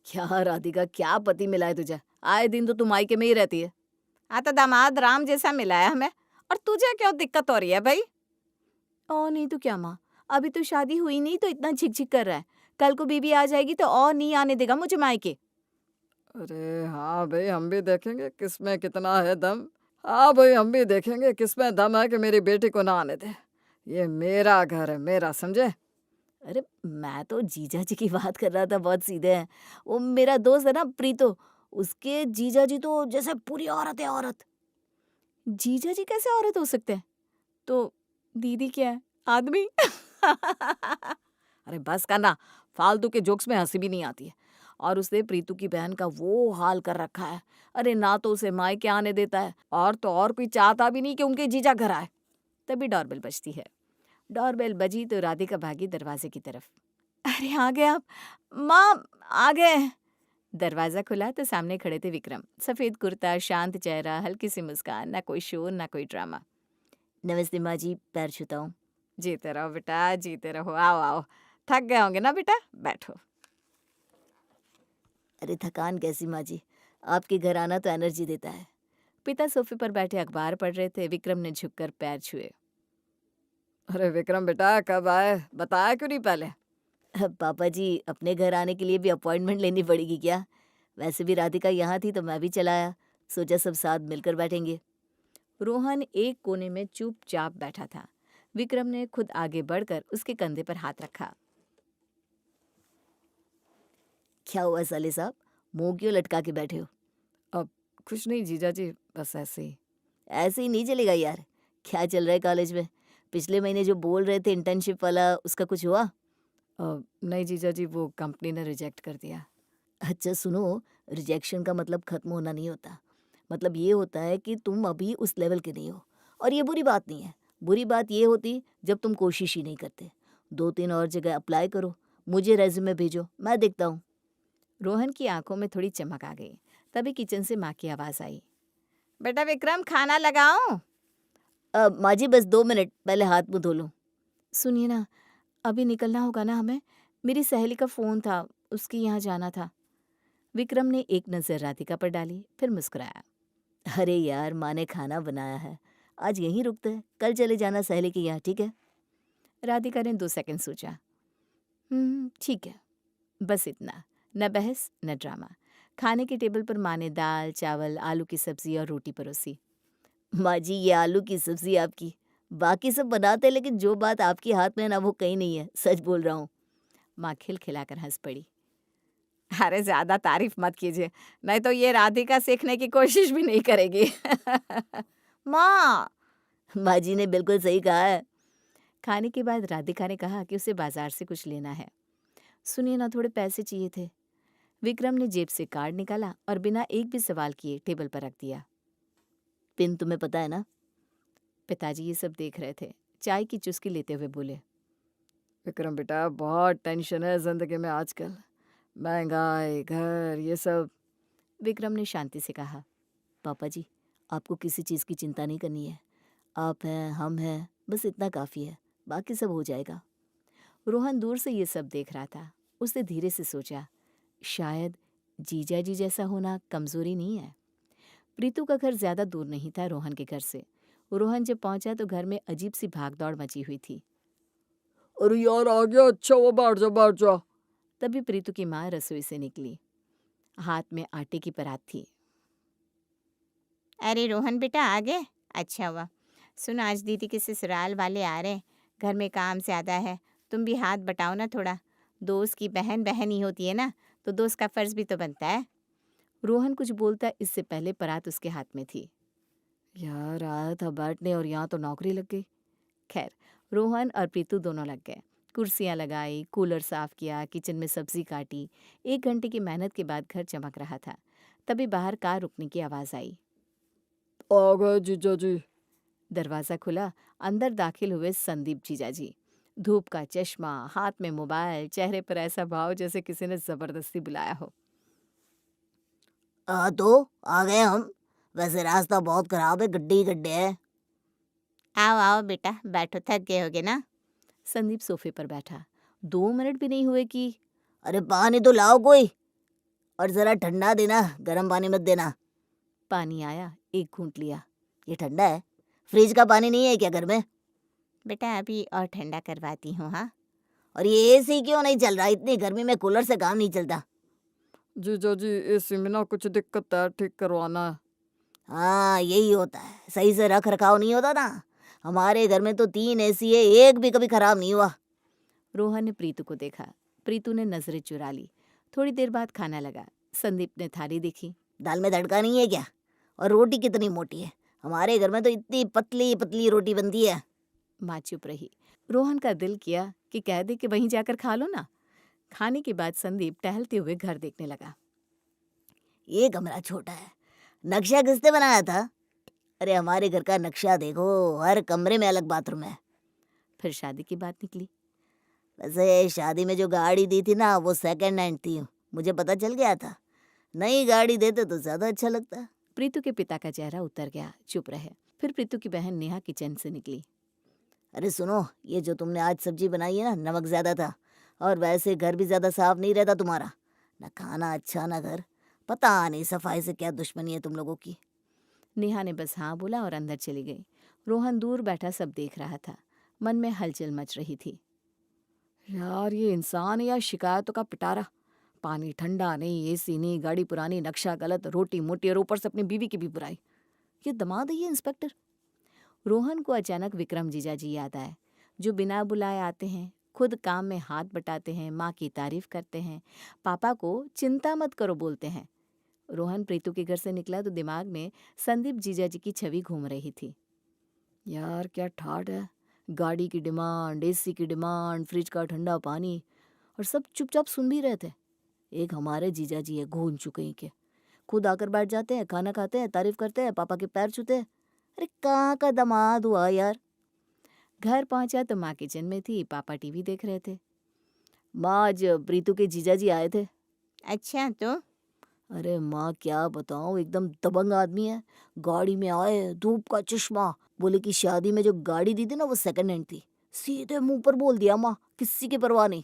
क्या राधिका, क्या पति मिला है तुझे? आए दिन तो तू मायके में ही रहती है। हाँ तो दामाद राम जैसा मिला है हमें। और तुझे क्यों दिक्कत हो रही है भाई? और नहीं तो क्या माँ, अभी तो शादी हुई नहीं तो इतना झिक-झिक कर रहा है। कल को बीवी आ जाएगी तो और नहीं आने देगा मुझे मायके। अरे हाँ भाई, हम भी देखेंगे किसमें कितना है दम। हाँ भाई, हम भी देखेंगे किसमें दम है कि मेरी बेटी को ना आने दे। ये मेरा घर है, मेरा, समझे? अरे मैं तो जीजा जी की बात कर रहा था, बहुत सीधे हैं। वो मेरा दोस्त है ना प्रीतो, उसके जीजा जी तो जैसे पूरी औरत है औरत। जीजा जी कैसे औरत हो सकते हैं? तो दीदी क्या है? आदमी? अरे बस करना, फालतू के जोक्स में हंसी भी नहीं आती है। और उसने प्रीतू की बहन का वो हाल कर रखा है। अरे ना तो उसे मायके आने देता है और तो और कोई चाहता भी नहीं कि उनके जीजा घर आए। तभी डोरबेल बजती है। डोरबेल बजी तो राधिका भागी दरवाजे की तरफ। अरे आ गए आप? माँ, आ गए। दरवाजा खुला तो सामने खड़े थे विक्रम। सफेद कुर्ता, शांत चेहरा, हल्की सी मुस्कान, ना कोई शोर ना कोई ड्रामा। नमस्ते माँ जी, पैर छूता हूँ। जीते रहो बेटा, जीते रहो। आओ आओ, थक गए होंगे ना बेटा, बैठो। अरे थकान कैसी माँ जी, आपके घर आना तो एनर्जी देता है। पिता सोफे पर बैठे अखबार पढ़ रहे थे। विक्रम ने झुककर पैर छुए। अरे विक्रम बेटा, कब आए? बताया क्यों नहीं पहले? पापा जी, अपने घर आने के लिए भी अपॉइंटमेंट लेनी पड़ेगी क्या? वैसे भी राधिका यहाँ थी तो मैं भी चला आया। सोचा सब साथ मिलकर बैठेंगे। रोहन एक कोने में चुपचाप बैठा था। विक्रम ने खुद आगे बढ़कर उसके कंधे पर हाथ रखा। क्या हुआ साले साहब, मुंह क्यों लटका के बैठे हो? अब कुछ नहीं जीजा जी, बस ऐसे ही। ऐसे ही नहीं चलेगा यार। क्या चल रहा है कॉलेज में? पिछले महीने जो बोल रहे थे इंटर्नशिप वाला, उसका कुछ हुआ? नहीं जीजा जी, वो कंपनी ने रिजेक्ट कर दिया। अच्छा सुनो, रिजेक्शन का मतलब खत्म होना नहीं होता। मतलब ये होता है कि तुम अभी उस लेवल के नहीं हो। और ये बुरी बात नहीं है। बुरी बात ये होती जब तुम कोशिश ही नहीं करते। 2-3 और जगह अप्लाई करो, मुझे रेज्यूमे भेजो, मैं देखता हूँ। रोहन की आंखों में थोड़ी चमक आ गई। तभी किचन से माँ की आवाज़ आई। बेटा विक्रम, खाना लगाऊं? माँ जी बस 2 मिनट, पहले हाथ मुँह धो लूँ। सुनिए ना, अभी निकलना होगा ना हमें? मेरी सहेली का फ़ोन था, उसके यहाँ जाना था। विक्रम ने एक नज़र राधिका पर डाली, फिर मुस्कुराया। अरे यार, माँ ने खाना बनाया है, आज यहीं रुकते हैं, कल चले जाना सहेली के यहाँ, ठीक है? राधिका ने 2 सेकंड सोचा। ठीक है। बस इतना, न बहस न ड्रामा। खाने के टेबल पर माँ ने दाल, चावल, आलू की सब्जी और रोटी परोसी। माँ जी, ये आलू की सब्जी आपकी। बाकी सब बनाते हैं लेकिन जो बात आपके हाथ में है ना, वो कहीं नहीं है, सच बोल रहा हूँ। माँ खिलखिलाकर हंस पड़ी। अरे ज्यादा तारीफ मत कीजिए, नहीं तो ये राधिका सीखने की कोशिश भी नहीं करेगी। माँ। माँ जी ने बिल्कुल सही कहा है। खाने के बाद राधिका ने कहा कि उसे बाजार से कुछ लेना है। सुनिए ना, थोड़े पैसे चाहिए थे। विक्रम ने जेब से कार्ड निकाला और बिना एक भी सवाल किए टेबल पर रख दिया। पिन तुम्हें पता है ना? पिताजी ये सब देख रहे थे। चाय की चुस्की लेते हुए बोले। विक्रम बेटा, बहुत टेंशन है जिंदगी में आजकल। महंगाई, घर, ये सब। विक्रम ने शांति से कहा। पापा जी, आपको किसी चीज़ की चिंता नहीं करनी है। आप हैं, हम हैं, बस इतना काफ़ी है, बाकी सब हो जाएगा। रोहन दूर से ये सब देख रहा था। उसने धीरे से सोचा, शायद जीजा जी जैसा होना कमज़ोरी नहीं है। प्रीतु का घर ज़्यादा दूर नहीं था रोहन के घर से। रोहन जब पहुंचा तो घर में अजीब सी भागदौड़ मची हुई थी। अरे यार, आ गया, अच्छा वो, बैठ जा बैठ जा। तभी प्रीतु की माँ रसोई से निकली। हाथ में आटे की परात थी। अरे रोहन बेटा, आ गए? अच्छा हुआ। सुन, आज दीदी के ससुराल वाले आ रहे हैं, घर में काम ज़्यादा है, तुम भी हाथ बटाओ ना थोड़ा। दोस्त की बहन बहन ही होती है ना, तो दोस्त का फ़र्ज़ भी तो बनता है। रोहन कुछ बोलता इससे पहले परात उसके हाथ में थी। यार आया था बैठने और यहाँ तो नौकरी लग गई। खैर, रोहन और प्रीतु दोनों लग गए। कुर्सियाँ लगाई, कूलर साफ किया, किचन में सब्जी काटी। 1 घंटे की मेहनत के बाद घर चमक रहा था। तभी बाहर कार रुकने की आवाज़ आई। आ गए जीजा जी। दरवाज़ा खुला। अंदर दाखिल हुए संदीप जीजा जी। धूप का चश्मा, हाथ में मोबाइल, चेहरे पर ऐसा भाव जैसे किसी ने ज़बरदस्ती बुलाया हो। तो आ गए हम। वैसे रास्ता बहुत खराब है, गड्ढे ही गड्ढे है। आओ आओ बेटा, बैठो, थक गए होगे ना। संदीप सोफे पर बैठा। 2 मिनट भी नहीं हुए कि अरे पानी तो लाओ कोई। और जरा ठंडा देना, गर्म पानी मत देना। पानी आया, एक घूंट लिया। ये ठंडा है, फ्रिज का पानी नहीं है क्या घर में? बेटा अभी और ठंडा करवाती हूँ। हाँ और ये एसी क्यों नहीं चल रहा? इतनी गर्मी में कूलर से काम नहीं चलता। जीजा जी एसी में ना कुछ दिक्कत है, ठीक करवाना है। हाँ यही होता है, सही से रख रखाव नहीं होता ना। हमारे घर में तो 3 एसी है, एक भी कभी खराब नहीं हुआ। रोहन ने प्रीतु को देखा। प्रीतु ने नजरें चुरा ली। थोड़ी देर बाद खाना लगा। संदीप ने थाली देखी। दाल में तड़का नहीं है क्या? और रोटी कितनी मोटी है? हमारे घर में तो इतनी पतली पतली रोटी बनती है। माँ चुप रही। रोहन का दिल किया कि कह दे कि वहीं जाकर खा लो ना। खाने के बाद संदीप टहलते हुए घर देखने लगा। ये कमरा छोटा है, नक्शा किसने बनाया था? अरे हमारे घर का नक्शा देखो, हर कमरे में अलग बाथरूम है। फिर शादी की बात निकली। वैसे शादी में जो गाड़ी दी थी ना, वो सेकंड हैंड थी, मुझे पता चल गया था। नई गाड़ी देते तो ज्यादा अच्छा लगता। प्रीतु के पिता का चेहरा उतर गया, चुप रहे। फिर प्रीतु की बहन नेहा किचन से निकली। अरे सुनो, ये जो तुमने आज सब्जी बनाई है ना, नमक ज्यादा था। और वैसे घर भी ज्यादा साफ नहीं रहता तुम्हारा, ना खाना अच्छा ना घर। पता नहीं सफाई से क्या दुश्मनी है तुम लोगों की। नेहा ने बस हाँ बोला और अंदर चली गई। रोहन दूर बैठा सब देख रहा था। मन में हलचल मच रही थी। यार ये इंसान है या शिकायतों का पिटारा। पानी ठंडा नहीं, एसी नहीं, गाड़ी पुरानी, नक्शा गलत, रोटी मोटी और ऊपर से अपनी बीवी की भी बुराई। ये दामाद है ये इंस्पेक्टर। रोहन को अचानक विक्रम जीजाजी याद आए, जो बिना बुलाए आते हैं, खुद काम में हाथ बटाते हैं, माँ की तारीफ करते हैं, पापा को चिंता मत करो बोलते हैं। रोहन प्रीतु के घर से निकला तो दिमाग में संदीप जीजाजी की छवि घूम रही थी। यार क्या ठाट है, गाड़ी की डिमांड, एसी की डिमांड, फ्रिज का ठंडा पानी, और सब चुपचाप सुन भी रहे थे। एक हमारे जीजाजी है घून चुके हैं के, खुद आकर बैठ जाते हैं, खाना खाते हैं, तारीफ करते हैं, पापा के पैर छूते हैं। अरे कहाँ का दामाद हुआ यार। घर पहुंचा तो माँ किचन में थी, पापा टीवी देख रहे थे। माँ आज प्रीतु के जीजाजी आए थे। अच्छा तो अरे माँ क्या बताऊँ, एकदम दबंग आदमी है। गाड़ी में आए, धूप का चश्मा, बोले कि शादी में जो गाड़ी दी थी ना वो सेकंड हैंड थी। सीधे मुंह पर बोल दिया माँ, किसी की परवाह नहीं।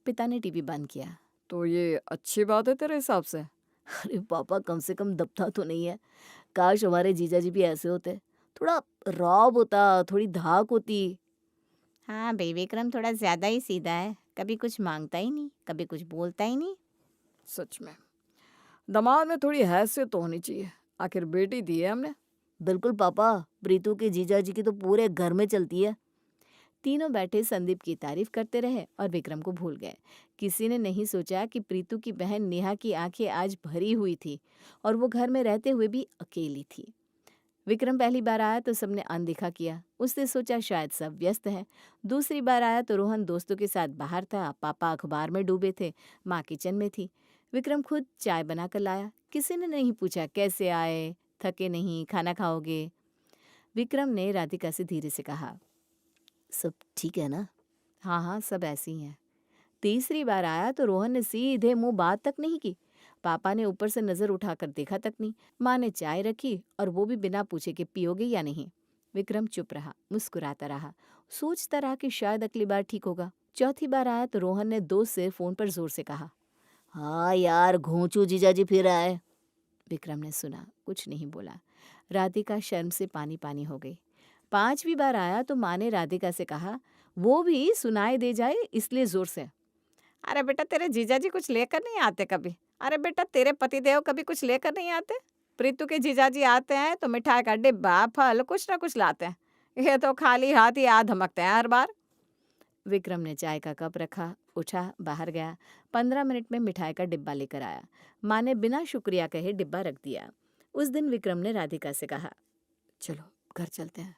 पिता ने टीवी बंद किया। तो ये अच्छी बात है तेरे हिसाब से? अरे पापा कम से कम दबता तो नहीं है। काश हमारे जीजाजी भी ऐसे होते, थोड़ा रौब होता, थोड़ी धाक होती। हाँ भाई विक्रम थोड़ा ज़्यादा ही सीधा है, कभी कुछ मांगता ही नहीं, कभी कुछ बोलता ही नहीं। सच में दामाद में थोड़ी हैसियत तो होनी चाहिए, आखिर बेटी दी है हमने। बिल्कुल पापा, प्रीतु के जीजाजी की तो पूरे घर में चलती है। तीनों बैठे संदीप की तारीफ करते रहे और विक्रम को भूल गए। किसी ने नहीं सोचा कि प्रीतु की बहन नेहा की आंखें आज भरी हुई थी और वो घर में रहते हुए भी अकेली थी। विक्रम पहली बार आया तो सबने अनदेखा किया। उसने सोचा शायद सब व्यस्त हैं। दूसरी बार आया तो रोहन दोस्तों के साथ बाहर था, पापा अखबार में डूबे थे, माँ किचन में थी। विक्रम खुद चाय बनाकर लाया। किसी ने नहीं पूछा कैसे आए, थके नहीं, खाना खाओगे। विक्रम ने राधिका से धीरे से कहा, सब ठीक है ना? हाँ हाँ सब ऐसी ही हैं। तीसरी बार आया तो रोहन ने सीधे मुंह बात तक नहीं की। पापा ने ऊपर से नजर उठाकर देखा तक नहीं। माँ ने चाय रखी और वो भी बिना पूछे कि पियोगे या नहीं। विक्रम चुप रहा, मुस्कुराता रहा, सोचता रहा कि शायद अगली बार ठीक होगा। चौथी बार आया तो रोहन ने दोस्त से फोन पर जोर से कहा, हाँ यार, घोंचू जीजाजी फिर आए। विक्रम ने सुना, कुछ नहीं बोला। राधिका शर्म से पानी पानी हो गई। पांचवी बार आया तो माँ ने राधिका से कहा, वो भी सुनाई दे जाए इसलिए जोर से। अरे बेटा तेरे जीजाजी कुछ लेकर नहीं आते कभी? अरे बेटा तेरे पतिदेव कभी कुछ लेकर नहीं आते? प्रीतु के जीजाजी आते हैं तो मिठाई का डिब्बा, फल कुछ ना कुछ लाते हैं। ये तो खाली हाथ ही आ धमकते हैं हर बार। विक्रम ने चाय का कप रखा, उठा, बाहर गया। 15 मिनट में मिठाई का डिब्बा लेकर आया। माँ ने बिना शुक्रिया कहे डिब्बा रख दिया। उस दिन विक्रम ने राधिका से कहा, चलो घर चलते हैं।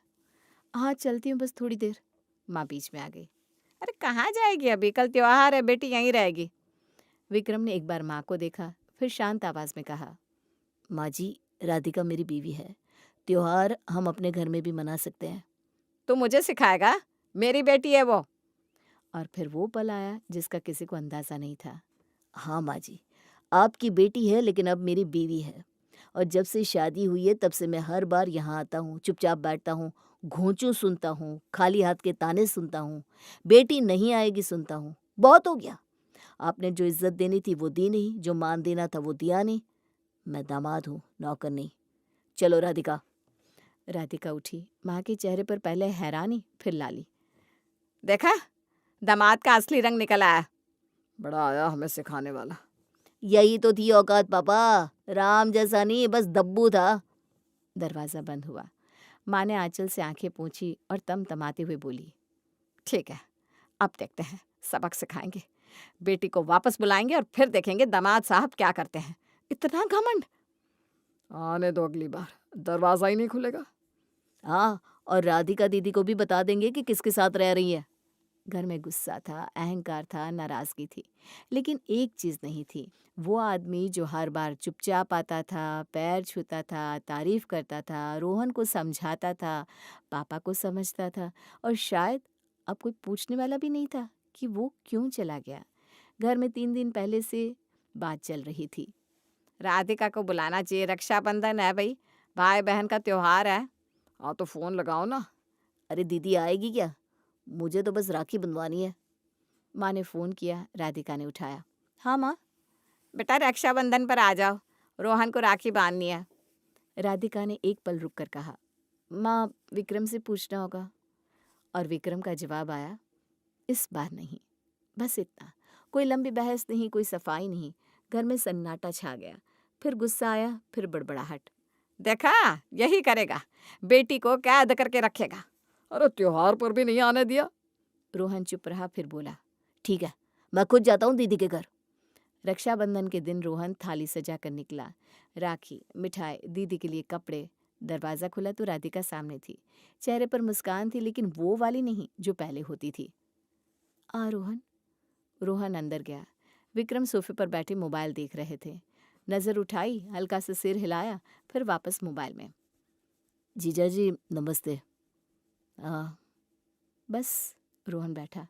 हाँ चलती हूँ, बस थोड़ी देर। माँ बीच में आ गई। अरे कहाँ जाएगी अभी, कल त्योहार है, बेटी यहीं रहेगी। विक्रम ने एक बार माँ को देखा, फिर शांत आवाज में कहा, माँ जी, राधिका मेरी बीवी है, त्योहार हम अपने घर में भी मना सकते हैं। तू मुझे सिखाएगा? मेरी बेटी है वो। और फिर वो पल आया जिसका किसी को अंदाजा नहीं था। हाँ माँ जी, आपकी बेटी है लेकिन अब मेरी बीवी है। और जब से शादी हुई है तब से मैं हर बार यहाँ आता हूँ, चुपचाप बैठता हूँ, घोंचू सुनता हूँ, खाली हाथ के ताने सुनता हूँ, बेटी नहीं आएगी सुनता हूँ। बहुत हो गया। आपने जो इज्जत देनी थी वो दी नहीं, जो मान देना था वो दिया नहीं। मैं दामाद हूँ, नौकर नहीं। चलो राधिका। राधिका उठी। माँ के चेहरे पर पहले हैरानी, फिर लाली। देखा, दामाद का असली रंग निकल आया। बड़ा आया हमें सिखाने वाला। यही तो थी औकात पापा, राम जैसा नहीं, बस दब्बू था। दरवाज़ा बंद हुआ। माँ ने आंचल से आंखें पोंछी और तमतमाते हुए बोली, ठीक है, अब देखते हैं, सबक सिखाएंगे। बेटी को वापस बुलाएंगे और फिर देखेंगे दामाद साहब क्या करते हैं। इतना घमंड। आने दो अगली बार, दरवाज़ा ही नहीं खुलेगा। हाँ, और राधिका दीदी को भी बता देंगे कि किसके साथ रह रही है। घर में गुस्सा था, अहंकार था, नाराज़गी थी, लेकिन एक चीज़ नहीं थी। वो आदमी जो हर बार चुपचाप आता था, पैर छूता था, तारीफ करता था, रोहन को समझाता था, पापा को समझता था, और शायद अब कोई पूछने वाला भी नहीं था कि वो क्यों चला गया। घर में 3 दिन पहले से बात चल रही थी। राधिका को बुलाना चाहिए, रक्षाबंधन है भाई, भाई बहन का त्योहार है। हाँ तो फ़ोन लगाओ ना। अरे दीदी आएगी क्या? मुझे तो बस राखी बंधवानी है। माँ ने फ़ोन किया, राधिका ने उठाया। हाँ माँ। बेटा रक्षाबंधन पर आ जाओ, रोहन को राखी बांधनी है। राधिका ने एक पल रुक कर कहा, माँ विक्रम से पूछना होगा। और विक्रम का जवाब आया, इस बार नहीं, बस इतना। कोई लंबी बहस नहीं, कोई सफाई नहीं। घर में सन्नाटा छा गया। फिर गुस्सा आया, फिर बड़बड़ाहट। देखा, यही करेगा, बेटी को कैद करके रखेगा। अरे त्योहार पर भी नहीं आने दिया। रोहन चुप रहा, फिर बोला, ठीक है, मैं खुद जाता हूँ दीदी के घर। रक्षाबंधन के दिन रोहन थाली सजा कर निकला। राखी, मिठाई, दीदी के लिए कपड़े। दरवाज़ा खुला तो राधिका सामने थी। चेहरे पर मुस्कान थी, लेकिन वो वाली नहीं जो पहले होती थी। आ रोहन। रोहन अंदर गया। विक्रम सोफे पर बैठे मोबाइल देख रहे थे। नज़र उठाई, हल्का सा सिर हिलाया, फिर वापस मोबाइल में। जीजा जी नमस्ते। हाँ बस। रोहन बैठा।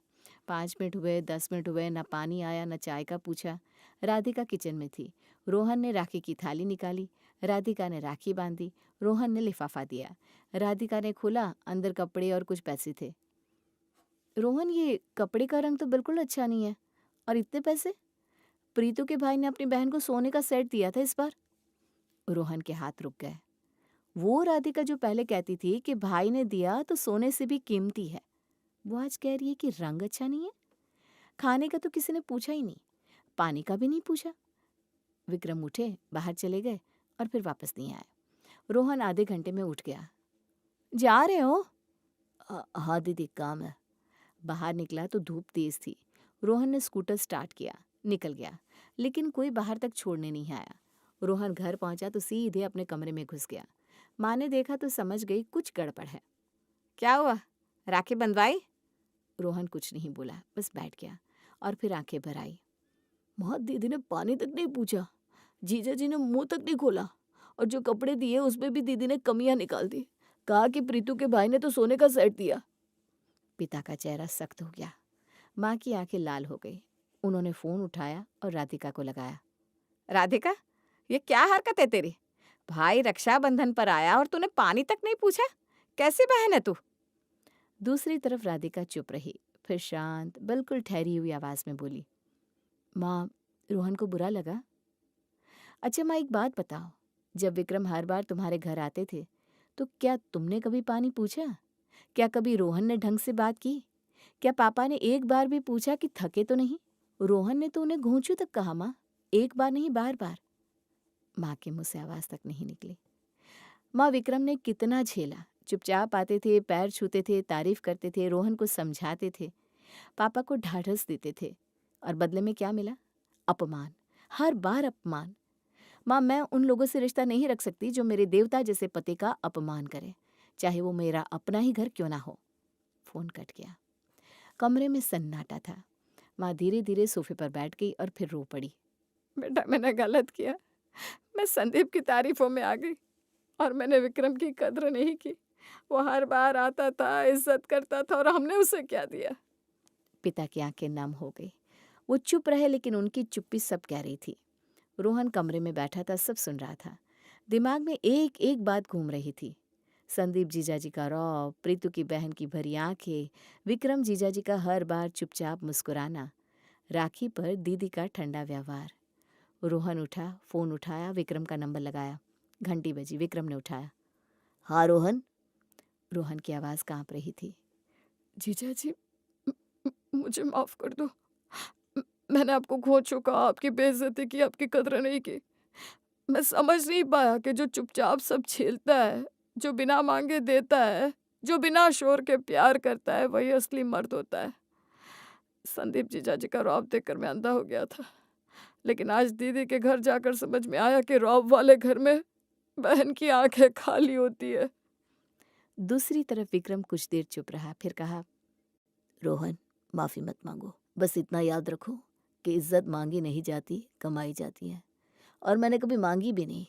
5 मिनट हुए, 10 मिनट हुए, न पानी आया न चाय का पूछा। राधिका किचन में थी। रोहन ने राखी की थाली निकाली। राधिका ने राखी बांधी। रोहन ने लिफाफा दिया। राधिका ने खोला, अंदर कपड़े और कुछ पैसे थे। रोहन, ये कपड़े का रंग तो बिल्कुल अच्छा नहीं है, और इतने पैसे? प्रीतु के भाई ने अपनी बहन को सोने का सेट दिया था इस बार। रोहन के हाथ रुक गए। वो राधिका जो पहले कहती थी कि भाई ने दिया तो सोने से भी कीमती है, वो आज कह रही है कि रंग अच्छा नहीं है। खाने का तो किसी ने पूछा ही नहीं, पानी का भी नहीं पूछा। विक्रम उठे, बाहर चले गए और फिर वापस नहीं आए। रोहन आधे घंटे में उठ गया। जा रहे हो? हाँ दीदी, काम है। बाहर निकला तो धूप तेज थी। रोहन ने स्कूटर स्टार्ट किया, निकल गया, लेकिन कोई बाहर तक छोड़ने नहीं आया। रोहन घर पहुंचा तो सीधे अपने कमरे में घुस गया। माँ ने देखा तो समझ गई कुछ गड़बड़ है। क्या हुआ, राखी बंधवाई? रोहन कुछ नहीं बोला, बस बैठ गया और फिर आंखें भर आई। माँ, दीदी ने पानी तक नहीं पूछा, जीजा जी ने मुंह तक नहीं खोला, और जो कपड़े दिए उसमें भी दीदी ने कमियां निकाल दी। कहा कि प्रीतु के भाई ने तो सोने का सेट दिया। पिता का चेहरा सख्त हो गया। माँ की आंखें लाल हो गई। उन्होंने फ़ोन उठाया और राधिका को लगाया। राधिका, ये क्या हरकत है तेरी? भाई रक्षाबंधन पर आया और तूने पानी तक नहीं पूछा? कैसी बहन है तू? दूसरी तरफ राधिका चुप रही, फिर शांत, बिल्कुल ठहरी हुई आवाज़ में बोली, माँ, रोहन को बुरा लगा? अच्छा माँ, एक बात बताओ, जब विक्रम हर बार तुम्हारे घर आते थे तो क्या तुमने कभी पानी पूछा? क्या कभी रोहन ने ढंग से बात की? क्या पापा ने एक बार भी पूछा कि थके तो नहीं? रोहन ने तो उन्हें घूंचू तक कहा माँ, एक बार नहीं, बार बार। माँ के मुंह से आवाज़ तक नहीं निकली। माँ, विक्रम ने कितना झेला। चुपचाप आते थे, पैर छूते थे, तारीफ करते थे, रोहन को समझाते थे, पापा को ढाढ़स देते थे, और बदले में क्या मिला? अपमान, हर बार अपमान। माँ, मैं उन लोगों से रिश्ता नहीं रख सकती जो मेरे देवता जैसे पति का अपमान करे, चाहे वो मेरा अपना ही घर क्यों ना हो। फोन कट गया। कमरे में सन्नाटा था। माँ धीरे धीरे सोफे पर बैठ गई और फिर रो पड़ी। बेटा मैंने गलत किया, मैं संदीप की तारीफों में आ गई और मैंने विक्रम की कद्र नहीं की। वो हर बार आता था, इज्जत करता था, और हमने उसे क्या दिया? पिता की आंखें नम हो गई। वो चुप रहे, लेकिन उनकी चुप्पी सब कह रही थी। रोहन कमरे में बैठा था, सब सुन रहा था। दिमाग में एक एक बात घूम रही थी। संदीप जीजाजी का रौब, प्रीतु की बहन की भरी आंखें, विक्रम जीजाजी का हर बार चुपचाप मुस्कुराना। राखी पर दीदी का ठंडा व्यवहार। रोहन उठा, फोन उठाया, विक्रम का नंबर लगाया। घंटी बजी, विक्रम ने उठाया। हाँ रोहन। रोहन की आवाज़ कांप रही थी। जीजा जी, मुझे माफ़ कर दो। मैंने आपको खो चुका, आपकी बेइज्जती की, आपकी कदर नहीं की। मैं समझ नहीं पाया कि जो चुपचाप सब झेलता है, जो बिना मांगे देता है, जो बिना शोर के प्यार करता है, वही असली मर्द होता है। संदीप जीजा जी का रौब देखकर मैं अंधा हो गया था, लेकिन आज दीदी के घर जाकर समझ में आया कि रौब वाले घर में बहन की आंखें खाली होती है। दूसरी तरफ विक्रम कुछ देर चुप रहा, फिर कहा, रोहन, माफ़ी मत मांगो। बस इतना याद रखो कि इज्जत मांगी नहीं जाती, कमाई जाती है। और मैंने कभी मांगी भी नहीं।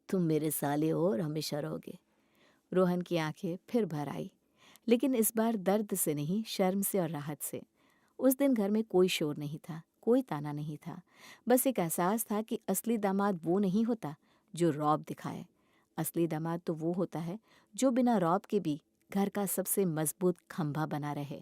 तुम मेरे साले हो और हमेशा रहोगे। रोहन की आंखें फिर भर आई, लेकिन इस बार दर्द से नहीं, शर्म से और राहत से। उस दिन घर में कोई शोर नहीं था, कोई ताना नहीं था। बस एक एहसास था कि असली दामाद वो नहीं होता जो रौब दिखाए। असली दामाद तो वो होता है जो बिना रौब के भी घर का सबसे मजबूत खंभा बना रहे।